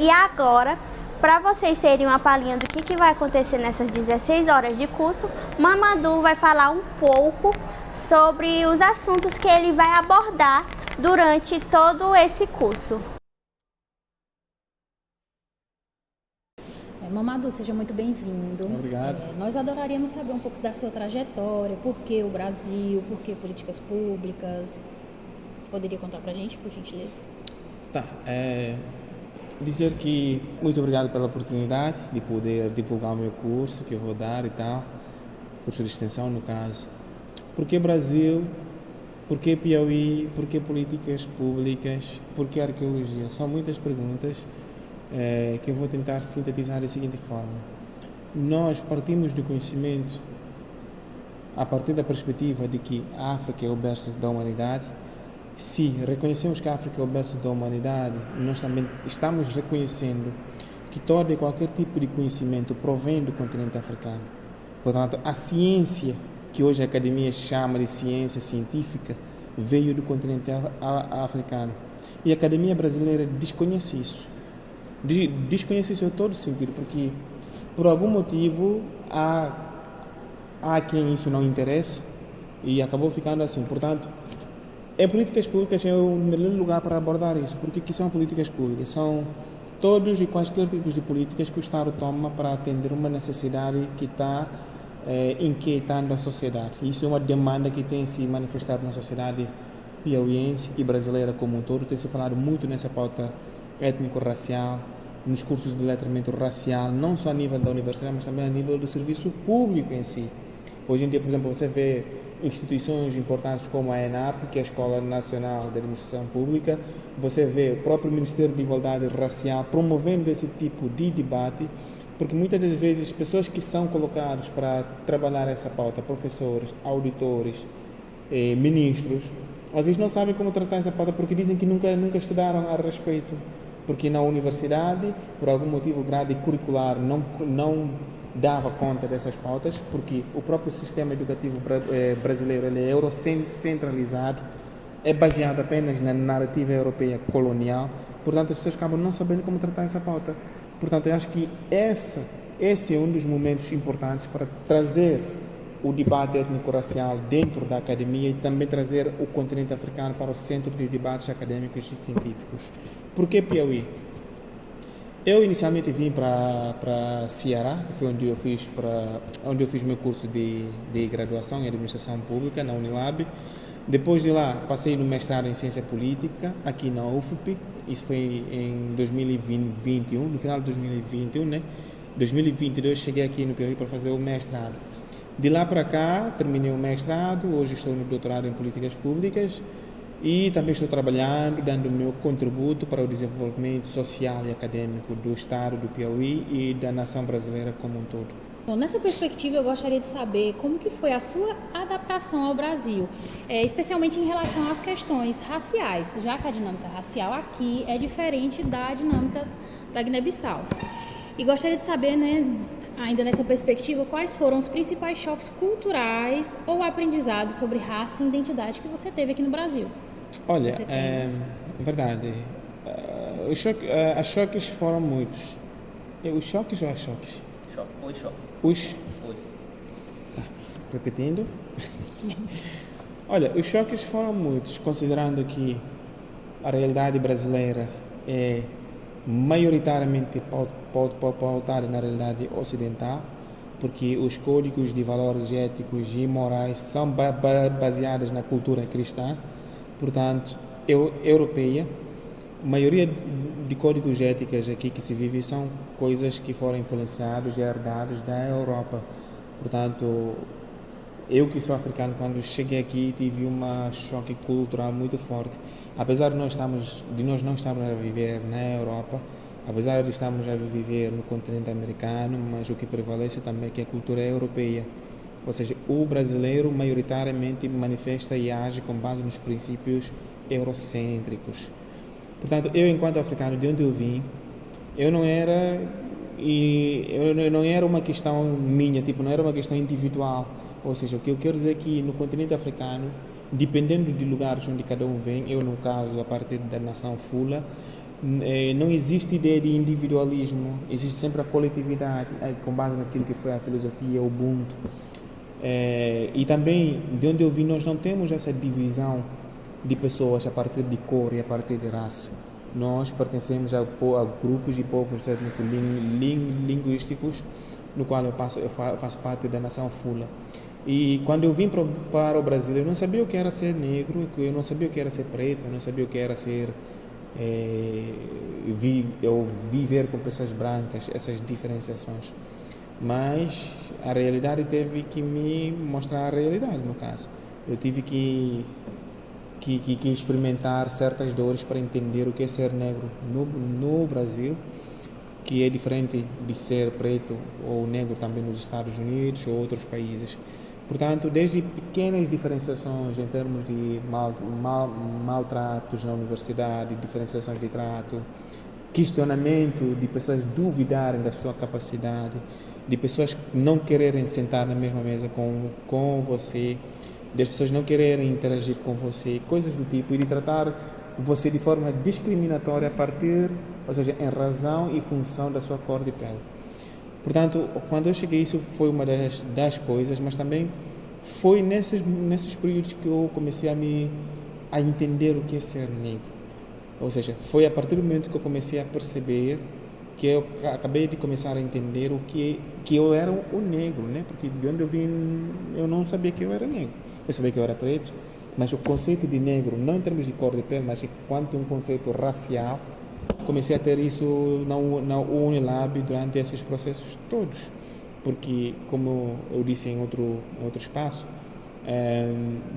E agora, para vocês terem uma palhinha do que vai acontecer nessas 16 horas de curso, Mamadou vai falar um pouco sobre os assuntos que ele vai abordar durante todo esse curso. Mamadou, seja muito bem-vindo. Obrigado. Nós adoraríamos saber um pouco da sua trajetória, por que o Brasil, por que políticas públicas. Você poderia contar pra gente, por gentileza? Tá. Dizer que muito obrigado pela oportunidade de poder divulgar o meu curso que eu vou dar e tal, curso de extensão no caso. Por que Brasil? Por que Piauí? Por que políticas públicas? Por que arqueologia? São muitas perguntas que eu vou tentar sintetizar da seguinte forma. Nós partimos do conhecimento a partir da perspectiva de que a África é o berço da humanidade. Se reconhecemos que a África é o berço da humanidade, nós também estamos reconhecendo que todo e qualquer tipo de conhecimento provém do continente africano. Portanto, a ciência, que hoje a academia chama de ciência científica, veio do continente africano. E a academia brasileira desconhece isso. Desconhece isso em todo sentido, porque por algum motivo há quem isso não interessa e acabou ficando assim. Portanto, políticas públicas é o melhor lugar para abordar isso, porque o que são políticas públicas? São todos e quaisquer tipos de políticas que o Estado toma para atender uma necessidade que está inquietando a sociedade. Isso é uma demanda que tem se manifestado na sociedade piauiense e brasileira como um todo. Tem se falado muito nessa pauta étnico-racial, nos cursos de letramento racial, não só a nível da universidade, mas também a nível do serviço público em si. Hoje em dia, por exemplo, você vê instituições importantes como a ENAP, que é a Escola Nacional de Administração Pública, você vê o próprio Ministério de Igualdade Racial promovendo esse tipo de debate, porque muitas das vezes pessoas que são colocadas para trabalhar essa pauta, professores, auditores, ministros, às vezes não sabem como tratar essa pauta porque dizem que nunca estudaram a respeito, porque na universidade, por algum motivo, grade curricular não dava conta dessas pautas, porque o próprio sistema educativo brasileiro ele é eurocentralizado, é baseado apenas na narrativa europeia colonial, portanto as pessoas acabam não sabendo como tratar essa pauta. Portanto, eu acho que esse é um dos momentos importantes para trazer o debate étnico-racial dentro da academia e também trazer o continente africano para o centro de debates acadêmicos e científicos. Por que Piauí? Eu inicialmente vim para Ceará, que foi onde eu fiz meu curso de graduação em administração pública na Unilab. Depois de lá, passei no mestrado em ciência política aqui na UFP. Isso foi em 2021, no final de 2021, né? 2022 cheguei aqui no Piauí para fazer o mestrado. De lá para cá, terminei o mestrado, hoje estou no doutorado em políticas públicas e também estou trabalhando, dando o meu contributo para o desenvolvimento social e acadêmico do Estado do Piauí e da nação brasileira como um todo. Bom, nessa perspectiva, eu gostaria de saber como que foi a sua adaptação ao Brasil, especialmente em relação às questões raciais, já que a dinâmica racial aqui é diferente da dinâmica da Guiné-Bissau. E gostaria de saber, né, ainda nessa perspectiva, quais foram os principais choques culturais ou aprendizados sobre raça e identidade que você teve aqui no Brasil? Olha, é verdade. Os choques foram muitos. Os choques ou as choques? Os choques. Os. Repetindo. Olha, os choques foram muitos, considerando que a realidade brasileira é maioritariamente pautada na realidade ocidental, porque os códigos de valores éticos e morais são baseados na cultura cristã, portanto, europeia. A maioria de códigos éticos aqui que se vive são coisas que foram influenciados e herdados da Europa. Portanto, eu que sou africano, quando cheguei aqui tive um choque cultural muito forte. Apesar de nós não estarmos a viver na Europa, apesar de estarmos a viver no continente americano, mas o que prevalece também é que a cultura é europeia. Ou seja, o brasileiro maioritariamente manifesta e age com base nos princípios eurocêntricos. Portanto, eu enquanto africano, de onde eu vim, eu não era uma questão minha, não era uma questão individual. Ou seja, o que eu quero dizer é que no continente africano, dependendo de lugares onde cada um vem, eu no caso, a partir da nação Fula, Não existe ideia de individualismo, existe sempre a coletividade, com base naquilo que foi a filosofia Ubuntu. E também, de onde eu vim, nós não temos essa divisão de pessoas a partir de cor e a partir de raça. Nós pertencemos a grupos de povos étnico-linguísticos, no qual eu faço parte da nação Fula. E quando eu vim para o Brasil, eu não sabia o que era ser negro, eu não sabia o que era ser preto, eu não sabia o que era ser viver com pessoas brancas, essas diferenciações. Mas a realidade teve que me mostrar a realidade, no caso. Eu tive que experimentar certas dores para entender o que é ser negro no Brasil, que é diferente de ser preto ou negro também nos Estados Unidos ou outros países. Portanto, desde pequenas diferenciações em termos de maltratos na universidade, diferenciações de trato, questionamento de pessoas duvidarem da sua capacidade, de pessoas não quererem sentar na mesma mesa com você, das pessoas não quererem interagir com você, coisas do tipo, e de tratar você de forma discriminatória a partir, ou seja, em razão e função da sua cor de pele. Portanto, quando eu cheguei, isso foi uma das coisas, mas também foi nesses períodos que eu comecei a entender o que é ser negro. Ou seja, foi a partir do momento que eu comecei a perceber que eu acabei de começar a entender o que eu era o negro, né? Porque de onde eu vim, eu não sabia que eu era negro. Eu sabia que eu era preto, mas o conceito de negro, não em termos de cor de pele, mas quanto um conceito racial, comecei a ter isso na Unilab durante esses processos todos. Porque, como eu disse em outro espaço,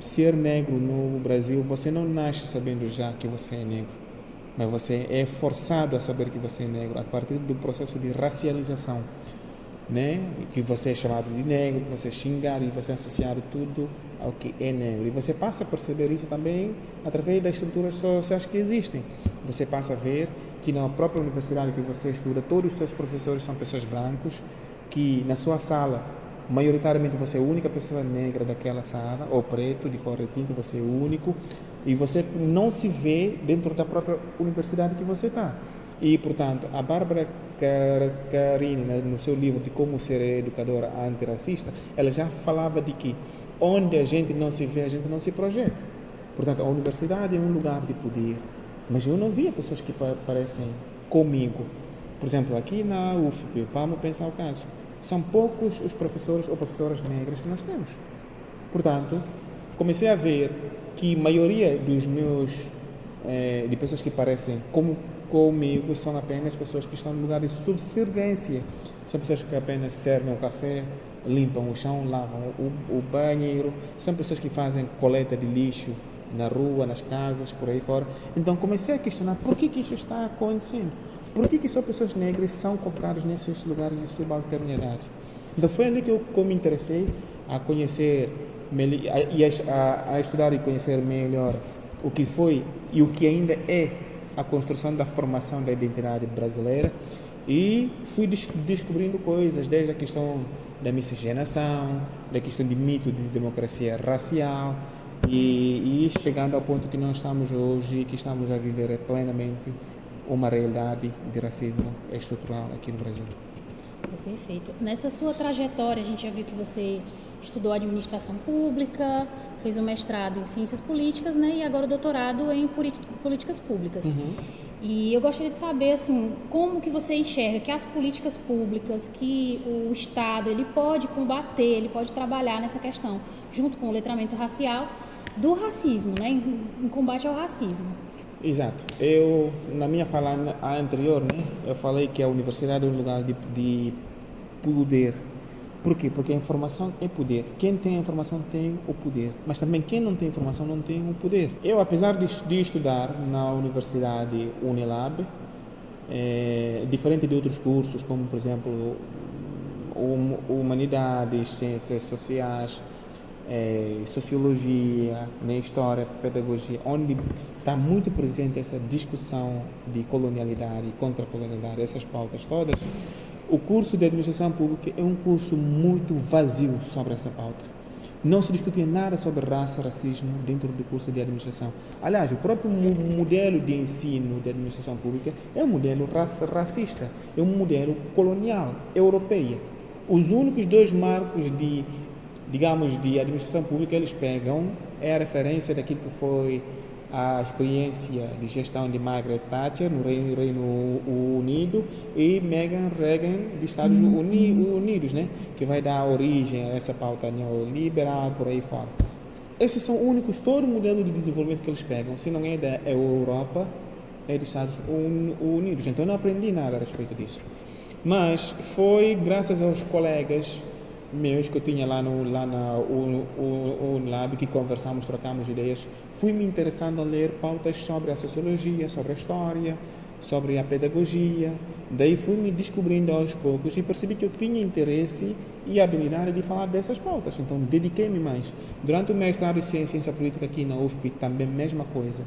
ser negro no Brasil, você não nasce sabendo já que você é negro, mas você é forçado a saber que você é negro a partir do processo de racialização, né? Que você é chamado de negro, que você é xingado e você é associado tudo ao que é negro. E você passa a perceber isso também através das estruturas sociais que existem. Você passa a ver que na própria universidade que você estuda, todos os seus professores são pessoas brancos, que na sua sala, maioritariamente você é a única pessoa negra daquela sala, ou preto, de cor de tinta, você é o único, e você não se vê dentro da própria universidade que você está. E, portanto, a Bárbara Carini, no seu livro de Como Ser Educadora Antirracista, ela já falava de que onde a gente não se vê, a gente não se projeta. Portanto, a universidade é um lugar de poder, mas eu não via pessoas que parecem comigo. Por exemplo, aqui na UFP, vamos pensar o caso, são poucos os professores ou professoras negras que nós temos. Portanto, comecei a ver que a maioria dos meus de pessoas que parecem comigo são apenas pessoas que estão no lugar de subserviência. São pessoas que apenas servem o café, limpam o chão, lavam o banheiro. São pessoas que fazem coleta de lixo na rua, nas casas, por aí fora. Então comecei a questionar por que isso está acontecendo. Por que só pessoas negras são colocadas nesses lugares de subalternidade? Então foi ali que eu me interessei a conhecer e a estudar e conhecer melhor o que foi e o que ainda é a construção da formação da identidade brasileira, e fui descobrindo coisas, desde a questão da miscigenação, da questão de mito de democracia racial, e chegando ao ponto que nós estamos hoje, que estamos a viver plenamente uma realidade de racismo estrutural aqui no Brasil. Perfeito. Nessa sua trajetória, a gente já viu que você estudou administração pública, fez um mestrado em ciências políticas, né, e agora o doutorado em políticas públicas. Uhum. E eu gostaria de saber, assim, como que você enxerga que as políticas públicas, que o Estado, ele pode combater, ele pode trabalhar nessa questão, junto com o letramento racial, do racismo, né, em combate ao racismo. Exato. Eu, na minha fala anterior, né, eu falei que a universidade é um lugar de poder. Por quê? Porque a informação é poder. Quem tem a informação tem o poder. Mas também quem não tem informação não tem o poder. Eu, apesar de estudar na Universidade Unilab, diferente de outros cursos, como, por exemplo, Humanidades, Ciências Sociais, Sociologia, né, História, Pedagogia, onde está muito presente essa discussão de colonialidade e contra-colonialidade, essas pautas todas, o curso de Administração Pública é um curso muito vazio sobre essa pauta. Não se discutia nada sobre raça, racismo dentro do curso de administração. Aliás, o próprio modelo de ensino de administração pública é um modelo racista, é um modelo colonial, europeia. Os únicos dois marcos de administração pública eles pegam é a referência daquilo que foi a experiência de gestão de Margaret Thatcher no Reino Unido e Megan Reagan dos Estados Unidos, né? Que vai dar origem a essa pauta neoliberal por aí fora. Esses são únicos, todo o modelo de desenvolvimento que eles pegam, se não é da Europa, é dos Estados Unidos. Então eu não aprendi nada a respeito disso. Mas foi graças aos colegas meus que eu tinha lá na Unilab, que conversamos, trocamos ideias, fui me interessando a ler pautas sobre a sociologia, sobre a história, sobre a pedagogia. Daí fui me descobrindo aos poucos e percebi que eu tinha interesse e habilidade de falar dessas pautas. Então dediquei-me mais. Durante o mestrado em ciência política aqui na UFP, também mesma coisa.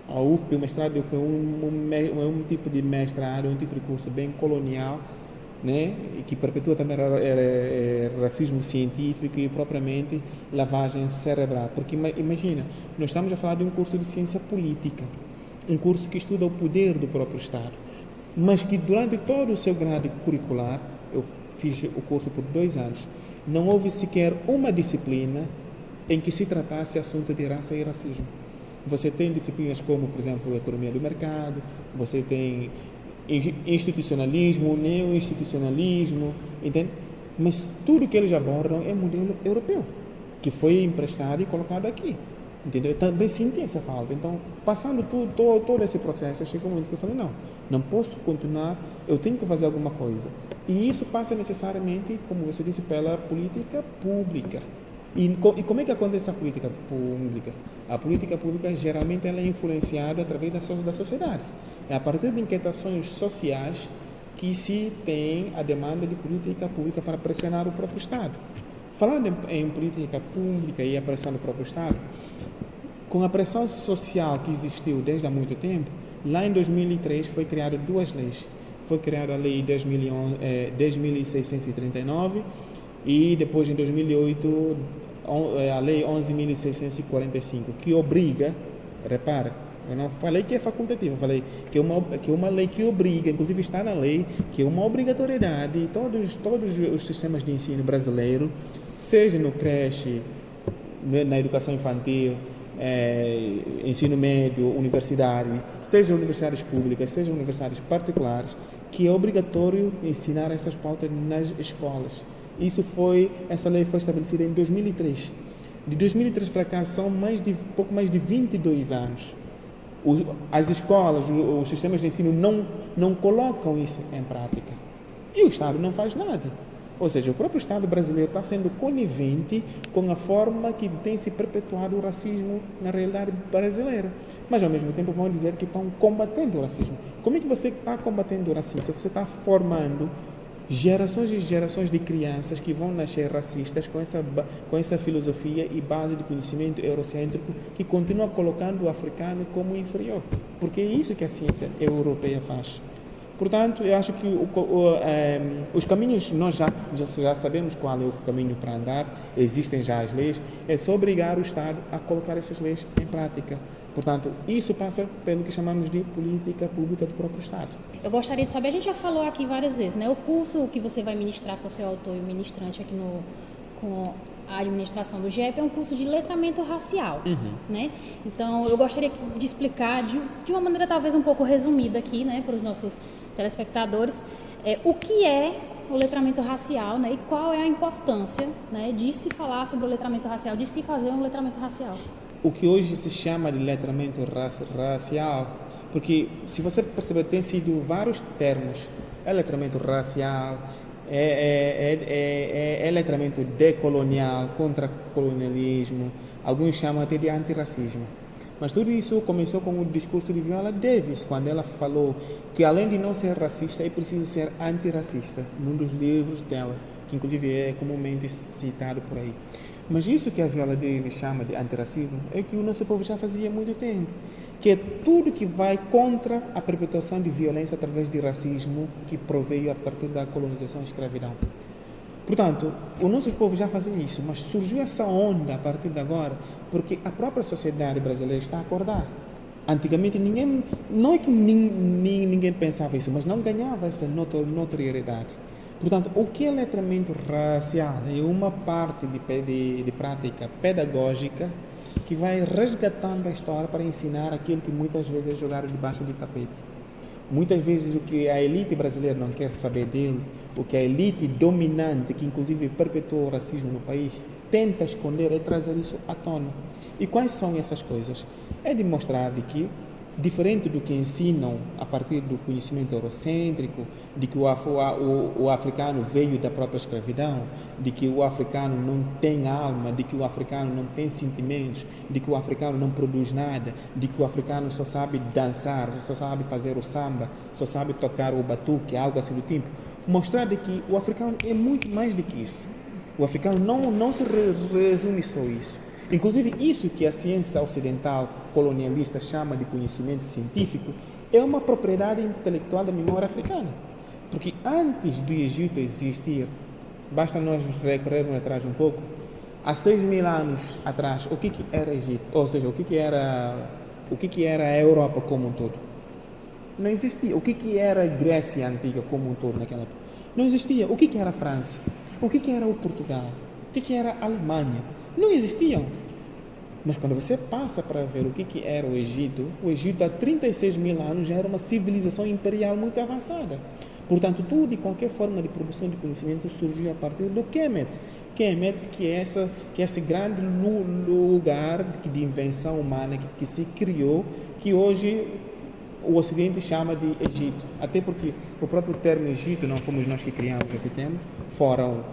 A UFP, o mestrado foi um tipo de mestrado, um tipo de curso bem colonial, né, que perpetua também racismo científico e propriamente lavagem cerebral. Porque imagina, nós estamos a falar de um curso de ciência política, um curso que estuda o poder do próprio Estado, mas que durante todo o seu grade curricular, eu fiz o curso por 2 anos, não houve sequer uma disciplina em que se tratasse assunto de raça e racismo. Você tem disciplinas como, por exemplo, economia do mercado, você tem institucionalismo, neo-institucionalismo, entende? Mas tudo que eles abordam é modelo europeu, que foi emprestado e colocado aqui, entendeu? Eu também senti essa falta. Então, passando todo esse processo, eu chegou um momento que eu falei, não posso continuar, eu tenho que fazer alguma coisa. E isso passa necessariamente, como você disse, pela política pública. E como é que acontece a política pública? A política pública geralmente ela é influenciada através da sociedade. É a partir de inquietações sociais que se tem a demanda de política pública para pressionar o próprio Estado. Falando em política pública e a pressão do próprio Estado, com a pressão social que existiu desde há muito tempo, lá em 2003 foi criada 2 leis. Foi criada a Lei 10.639 e depois em 2008 a Lei 11.645, que obriga, repara, eu não falei que é facultativa, falei que é uma lei que obriga, inclusive está na lei, que é uma obrigatoriedade, todos os sistemas de ensino brasileiro, seja no creche, na educação infantil, ensino médio, universidade, seja universidades públicas, seja universidades particulares, que é obrigatório ensinar essas pautas nas escolas. Essa lei foi estabelecida em 2003. De 2003 para cá são pouco mais de 22 anos. As escolas, os sistemas de ensino não colocam isso em prática. E o Estado não faz nada. Ou seja, o próprio Estado brasileiro está sendo conivente com a forma que tem se perpetuado o racismo na realidade brasileira. Mas, ao mesmo tempo, vão dizer que estão combatendo o racismo. Como é que você está combatendo o racismo? Se você está formando gerações e gerações de crianças que vão nascer racistas com essa filosofia e base de conhecimento eurocêntrico que continua colocando o africano como inferior. Porque é isso que a ciência europeia faz. Portanto, eu acho que os caminhos, nós já sabemos qual é o caminho para andar, existem já as leis, é só obrigar o Estado a colocar essas leis em prática. Portanto, isso passa pelo que chamamos de política pública do próprio Estado. Eu gostaria de saber, a gente já falou aqui várias vezes, né? O curso que você vai ministrar, que você é autor e ministrante aqui com a administração do GEP, é um curso de letramento racial, né? Então, eu gostaria de explicar de uma maneira talvez um pouco resumida aqui, né, para os nossos telespectadores, o que é o letramento racial, né, e qual é a importância, né, de se falar sobre o letramento racial, de se fazer um letramento racial. O que hoje se chama de letramento racial, porque se você perceber, tem sido vários termos, letramento racial, letramento decolonial, contra-colonialismo, alguns chamam até de antirracismo. Mas tudo isso começou com o discurso de Viola Davis, quando ela falou que além de não ser racista, é preciso ser antirracista, num dos livros dela, que inclusive é comumente citado por aí. Mas isso que a Viola Davis chama de antirracismo é o que o nosso povo já fazia há muito tempo, que é tudo que vai contra a perpetuação de violência através de racismo que proveio a partir da colonização e escravidão. Portanto, os nossos povos já faziam isso, mas surgiu essa onda a partir de agora, porque a própria sociedade brasileira está a acordar. Antigamente não é que ninguém pensava isso, mas não ganhava essa notoriedade. Portanto, o que é letramento racial é uma parte de prática pedagógica que vai resgatando a história para ensinar aquilo que muitas vezes é jogado debaixo do tapete. Muitas vezes o que a elite brasileira não quer saber dele, o que a elite dominante, que inclusive perpetuou o racismo no país, tenta esconder, é trazer isso à tona. E quais são essas coisas? É demonstrar de que, diferente do que ensinam a partir do conhecimento eurocêntrico, de que o africano veio da própria escravidão, de que o africano não tem alma, de que o africano não tem sentimentos, de que o africano não produz nada, de que o africano só sabe dançar, só sabe fazer o samba, só sabe tocar o batuque, algo assim do tipo. Mostrar de que o africano é muito mais do que isso. O africano não se resume só isso. Inclusive, isso que a ciência ocidental colonialista chama de conhecimento científico é uma propriedade intelectual da memória africana. Porque antes do Egito existir, basta nós recorrermos atrás um pouco, há 6.000 anos atrás, o que era Egito? Ou seja, o que era a Europa como um todo? Não existia. O que era a Grécia antiga como um todo naquela época? Não existia. O que era a França? O que era o Portugal? O que era a Alemanha? Não existiam. Mas quando você passa para ver o que era o Egito há 36.000 anos já era uma civilização imperial muito avançada. Portanto, tudo e qualquer forma de produção de conhecimento surgiu a partir do Kemet. Kemet, que é esse grande lugar de invenção humana que se criou, que hoje o Ocidente chama de Egito. Até porque o próprio termo Egito não fomos nós que criamos esse termo, foram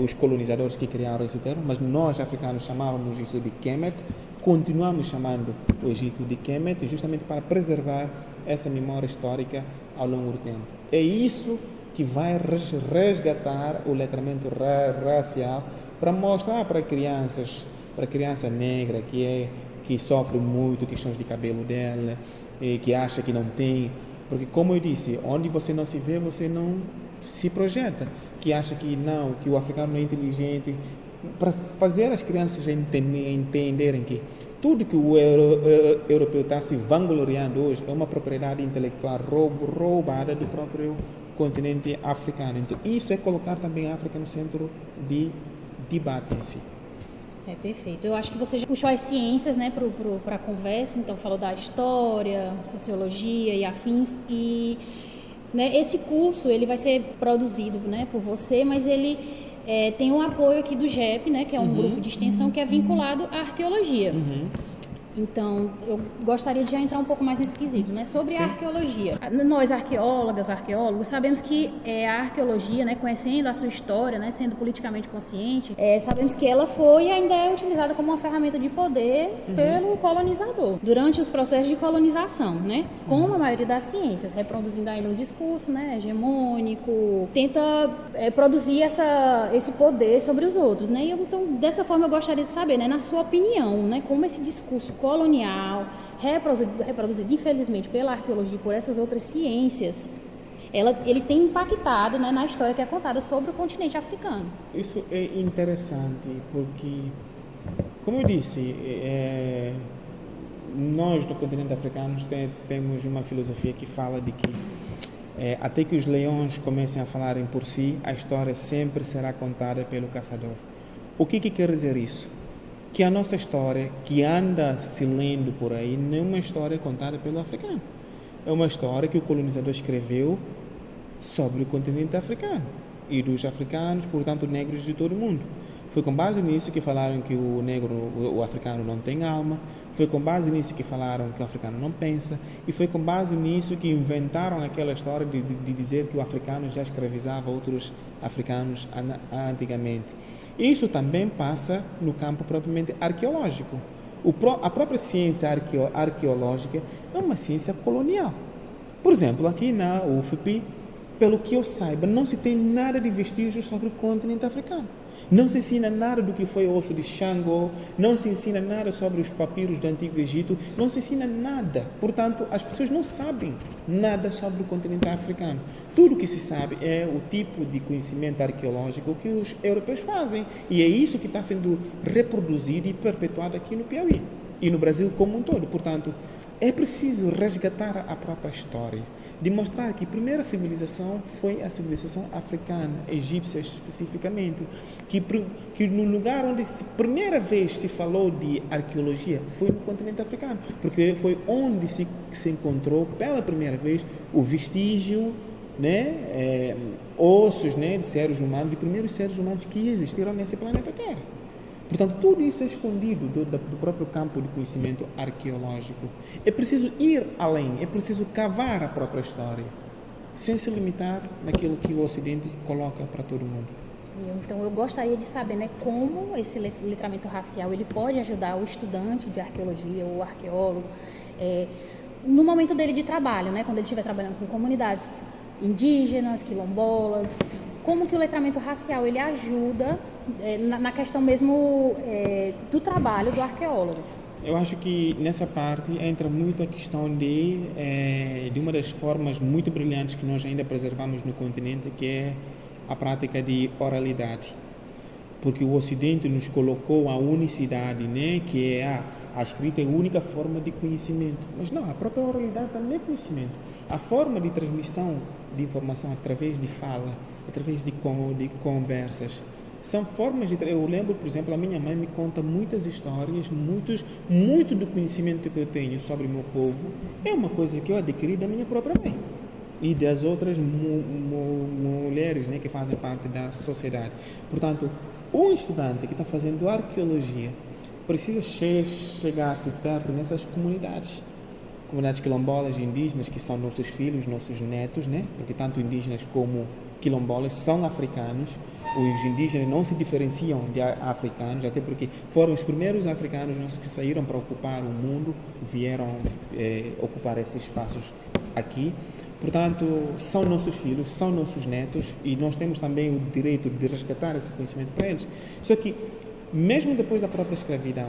os colonizadores que criaram esse termo, mas nós africanos chamávamos isso de Kemet, continuamos chamando o Egito de Kemet, justamente para preservar essa memória histórica ao longo do tempo. É isso que vai resgatar o letramento racial para mostrar para para a criança negra que sofre muito questões de cabelo dela, que acha que não tem, porque como eu disse, onde você não se vê, você não se projeta, que acha que não, que o africano não é inteligente, para fazer as crianças entenderem que tudo que o europeu está se vangloriando hoje é uma propriedade intelectual roubada do próprio continente africano. Então isso é colocar também a África no centro de debate em si. É perfeito. Eu acho que você já puxou as ciências, né, para a conversa, então falou da história, sociologia e afins, e né, esse curso ele vai ser produzido, né, por você, mas ele tem um apoio aqui do GEP, né, que é um grupo de extensão que é vinculado à arqueologia. Então, eu gostaria de já entrar um pouco mais nesse quesito, né? Sobre a arqueologia. Nós, arqueólogos, sabemos que a arqueologia, né, conhecendo a sua história, né, sendo politicamente consciente, sabemos que ela foi e ainda é utilizada como uma ferramenta de poder pelo colonizador, durante os processos de colonização, né? Como a maioria das ciências, reproduzindo ainda um discurso, né, hegemônico, tenta produzir esse poder sobre os outros, né? Então, dessa forma, eu gostaria de saber, né, na sua opinião, né, como esse discurso colonial, reproduzido infelizmente pela arqueologia e por essas outras ciências, ele tem impactado, né, na história que é contada sobre o continente africano. Isso é interessante porque, como eu disse, nós do continente africano temos uma filosofia que fala de que até que os leões comecem a falarem por si, a história sempre será contada pelo caçador. O que quer dizer isso? Que a nossa história, que anda se lendo por aí, não é uma história contada pelo africano. É uma história que o colonizador escreveu sobre o continente africano e dos africanos, portanto, negros de todo o mundo. Foi com base nisso que falaram que o africano não tem alma, foi com base nisso que falaram que o africano não pensa, e foi com base nisso que inventaram aquela história de dizer que o africano já escravizava outros africanos antigamente. Isso também passa no campo propriamente arqueológico. A própria ciência arqueológica é uma ciência colonial. Por exemplo, aqui na UFP, pelo que eu saiba, não se tem nada de vestígios sobre o continente africano. Não se ensina nada do que foi o osso de Xangô, não se ensina nada sobre os papiros do Antigo Egito, não se ensina nada. Portanto, as pessoas não sabem nada sobre o continente africano. Tudo o que se sabe é o tipo de conhecimento arqueológico que os europeus fazem. E é isso que está sendo reproduzido e perpetuado aqui no Piauí e no Brasil como um todo. Portanto, é preciso resgatar a própria história, demonstrar que a primeira civilização foi a civilização africana, egípcia especificamente, que no lugar onde primeira vez se falou de arqueologia foi no continente africano, porque foi onde se encontrou pela primeira vez o vestígio, né, ossos, né, de seres humanos, de primeiros seres humanos que existiram nesse planeta Terra. Portanto, tudo isso é escondido do próprio campo de conhecimento arqueológico. É preciso ir além, é preciso cavar a própria história, sem se limitar naquilo que o Ocidente coloca para todo mundo. Então, eu gostaria de saber, né, como esse letramento racial ele pode ajudar o estudante de arqueologia, o arqueólogo, no momento dele de trabalho, né, quando ele estiver trabalhando com comunidades indígenas, quilombolas. Como que o letramento racial ele ajuda na questão mesmo do trabalho do arqueólogo? Eu acho que nessa parte entra muito a questão de uma das formas muito brilhantes que nós ainda preservamos no continente, que é a prática de oralidade. Porque o Ocidente nos colocou a unicidade, né, que é a escrita é a única forma de conhecimento. Mas não, a própria oralidade também é conhecimento. A forma de transmissão de informação através de fala, através de conversas, são formas de... Eu lembro, por exemplo, a minha mãe me conta muitas histórias, muito do conhecimento que eu tenho sobre o meu povo é uma coisa que eu adquiri da minha própria mãe e das outras mulheres, né, que fazem parte da sociedade. Portanto, um estudante que está fazendo arqueologia precisa chegar-se perto nessas comunidades quilombolas e indígenas, que são nossos filhos, nossos netos, né? Porque tanto indígenas como quilombolas são africanos. Os indígenas não se diferenciam de africanos, até porque foram os primeiros africanos que saíram para ocupar o mundo, vieram ocupar esses espaços aqui. Portanto, são nossos filhos, são nossos netos, e nós temos também o direito de resgatar esse conhecimento para eles. Só que, mesmo depois da própria escravidão,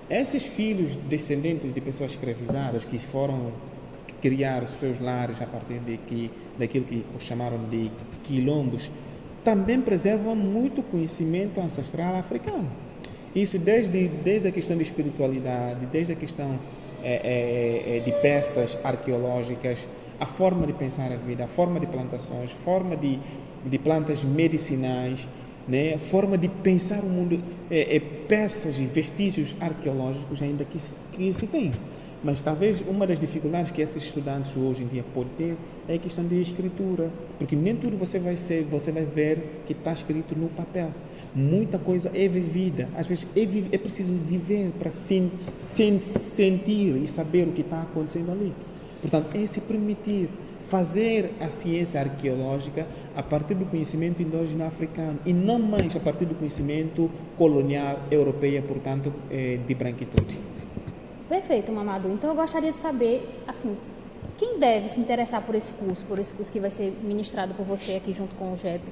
esses filhos descendentes de pessoas escravizadas que foram criar os seus lares a partir daquilo que chamaram de quilombos, também preservam muito conhecimento ancestral africano. Isso desde a questão de espiritualidade, desde a questão de peças arqueológicas, a forma de pensar a vida, a forma de plantações, forma de plantas medicinais, né? Forma de pensar o mundo, peças e vestígios arqueológicos ainda que se tem. Mas talvez uma das dificuldades que esses estudantes hoje em dia podem ter é a questão de escritura, porque nem tudo você vai ver que está escrito no papel. Muita coisa é vivida, às vezes é preciso viver para sentir e saber o que está acontecendo ali. Portanto, é se permitir fazer a ciência arqueológica a partir do conhecimento endógeno africano e não mais a partir do conhecimento colonial europeu, portanto, de branquitude. Perfeito, Mamadou. Então, eu gostaria de saber, assim, quem deve se interessar por esse curso que vai ser ministrado por você aqui junto com o JEP?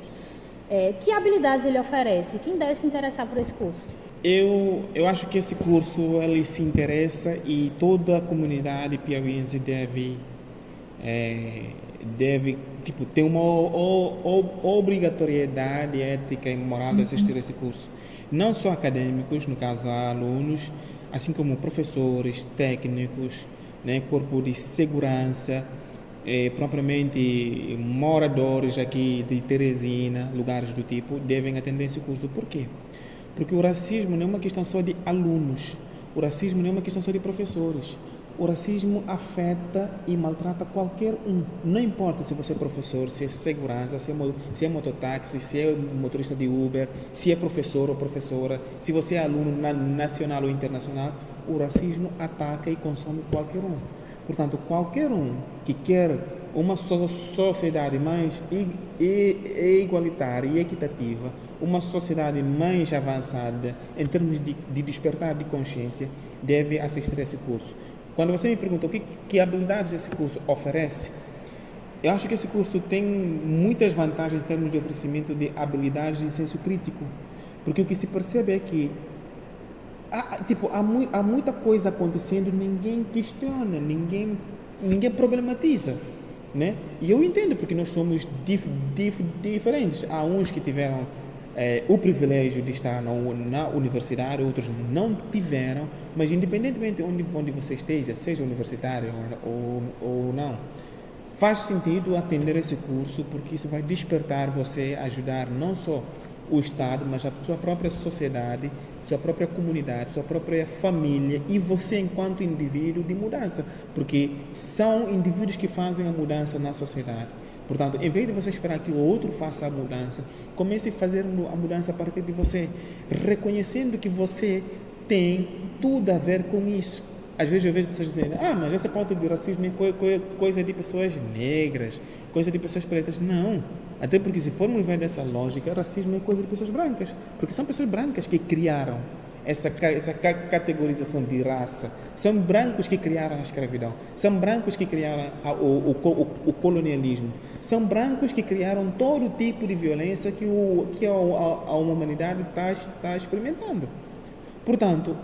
Que habilidades ele oferece? Quem deve se interessar por esse curso? Eu acho que esse curso ele se interessa e toda a comunidade piauiense deve ter uma obrigatoriedade ética e moral de assistir a esse curso. Não só acadêmicos, no caso alunos, assim como professores, técnicos, né, corpo de segurança, propriamente moradores aqui de Teresina, lugares do tipo, devem atender esse curso. Por quê? Porque o racismo não é uma questão só de alunos, o racismo não é uma questão só de professores. O racismo afeta e maltrata qualquer um. Não importa se você é professor, se é segurança, se é mototáxi, se é motorista de Uber, se é professor ou professora, se você é aluno nacional ou internacional, o racismo ataca e consome qualquer um. Portanto, qualquer um que quer uma sociedade mais igualitária e equitativa, uma sociedade mais avançada em termos de despertar de consciência, deve assistir a esse curso. Quando você me perguntou que habilidades esse curso oferece, eu acho que esse curso tem muitas vantagens em termos de oferecimento de habilidades de senso crítico, Porque o que se percebe é que há muita coisa acontecendo, ninguém questiona, ninguém problematiza, né? E eu entendo, porque nós somos diferentes. Há uns que tiveram o privilégio de estar na universidade, outros não tiveram, mas independentemente de onde você esteja, seja universitário ou não, faz sentido atender esse curso, porque isso vai despertar você, ajudar não só o Estado, mas a sua própria sociedade, sua própria comunidade, sua própria família e você enquanto indivíduo de mudança, porque são indivíduos que fazem a mudança na sociedade. Portanto, em vez de você esperar que o outro faça a mudança, comece a fazer a mudança a partir de você, reconhecendo que você tem tudo a ver com isso. Às vezes eu vejo pessoas dizendo, mas essa pauta de racismo é coisa de pessoas negras, coisa de pessoas pretas. Não, até porque se formos ver dessa lógica, racismo é coisa de pessoas brancas, porque são pessoas brancas que criaram essa categorização de raça. São brancos que criaram a escravidão, são brancos que criaram o colonialismo, são brancos que criaram todo tipo de violência que a humanidade está experimentando. Portanto,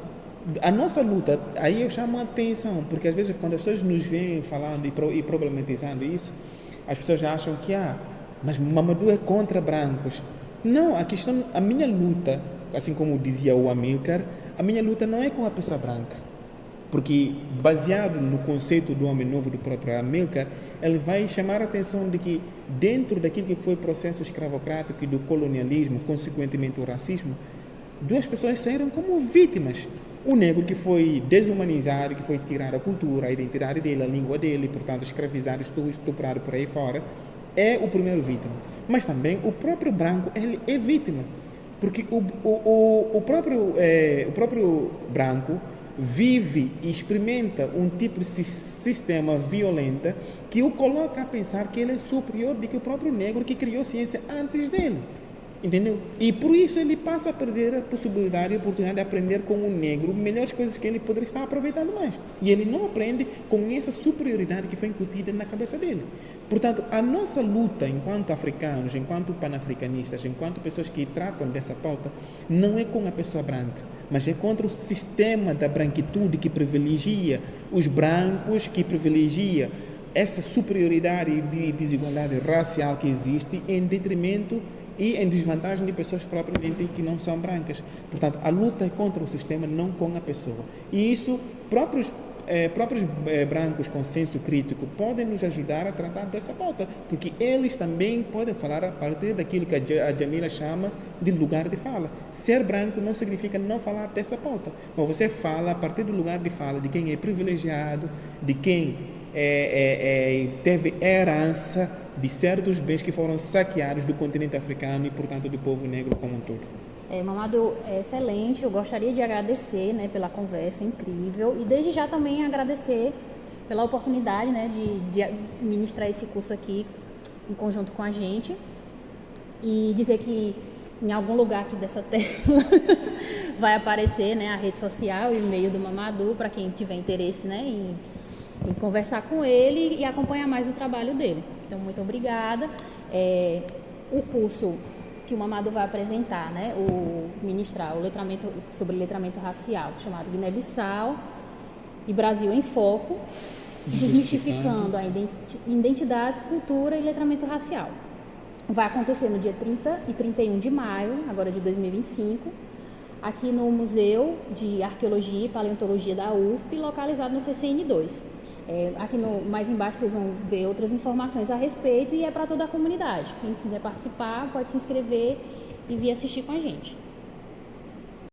a nossa luta, aí eu chamo a atenção, porque às vezes quando as pessoas nos veem falando e problematizando isso, as pessoas acham que, mas Mamadou é contra brancos. Não, a minha luta, assim como dizia o Amílcar, a minha luta não é com a pessoa branca, porque baseado no conceito do homem novo do próprio Amílcar, ele vai chamar a atenção de que dentro daquilo que foi o processo escravocrático e do colonialismo, consequentemente o racismo, duas pessoas saíram como vítimas. O negro que foi desumanizado, que foi tirado a cultura, a identidade dele, a língua dele, portanto escravizado, estuprado por aí fora, é o primeiro vítima. Mas também o próprio branco, ele é vítima, porque o próprio branco vive e experimenta um tipo de sistema violento que o coloca a pensar que ele é superior do que o próprio negro que criou ciência antes dele. Entendeu? E por isso ele passa a perder a possibilidade e a oportunidade de aprender com o negro melhores coisas que ele poderia estar aproveitando mais. E ele não aprende com essa superioridade que foi incutida na cabeça dele. Portanto, a nossa luta enquanto africanos, enquanto panafricanistas, enquanto pessoas que tratam dessa pauta, não é com a pessoa branca, mas é contra o sistema da branquitude que privilegia os brancos, que privilegia essa superioridade de desigualdade racial que existe em detrimento e em desvantagem de pessoas propriamente que não são brancas. Portanto, a luta é contra o sistema, não com a pessoa. E isso, próprios brancos com senso crítico podem nos ajudar a tratar dessa pauta, porque eles também podem falar a partir daquilo que a Jamila chama de lugar de fala. Ser branco não significa não falar dessa pauta, mas você fala a partir do lugar de fala de quem é privilegiado, de quem teve herança de certos bens que foram saqueados do continente africano e, portanto, do povo negro como um todo. Mamadou, é excelente. Eu gostaria de agradecer, pela conversa incrível e desde já também agradecer pela oportunidade, de ministrar esse curso aqui em conjunto com a gente e dizer que em algum lugar aqui dessa tela vai aparecer, a rede social e o e-mail do Mamadou para quem tiver interesse, em conversar com ele e acompanhar mais do trabalho dele. Então, muito obrigada. O curso que o Mamadou vai apresentar, ministrar o letramento sobre letramento racial, chamado Guiné-Bissau e Brasil em Foco, desmistificando a identidades, cultura e letramento racial. Vai acontecer no dia 30 e 31 de maio, agora de 2025, aqui no Museu de Arqueologia e Paleontologia da UFP, localizado no CCN2. Aqui mais embaixo vocês vão ver outras informações a respeito e é para toda a comunidade. Quem quiser participar pode se inscrever e vir assistir com a gente.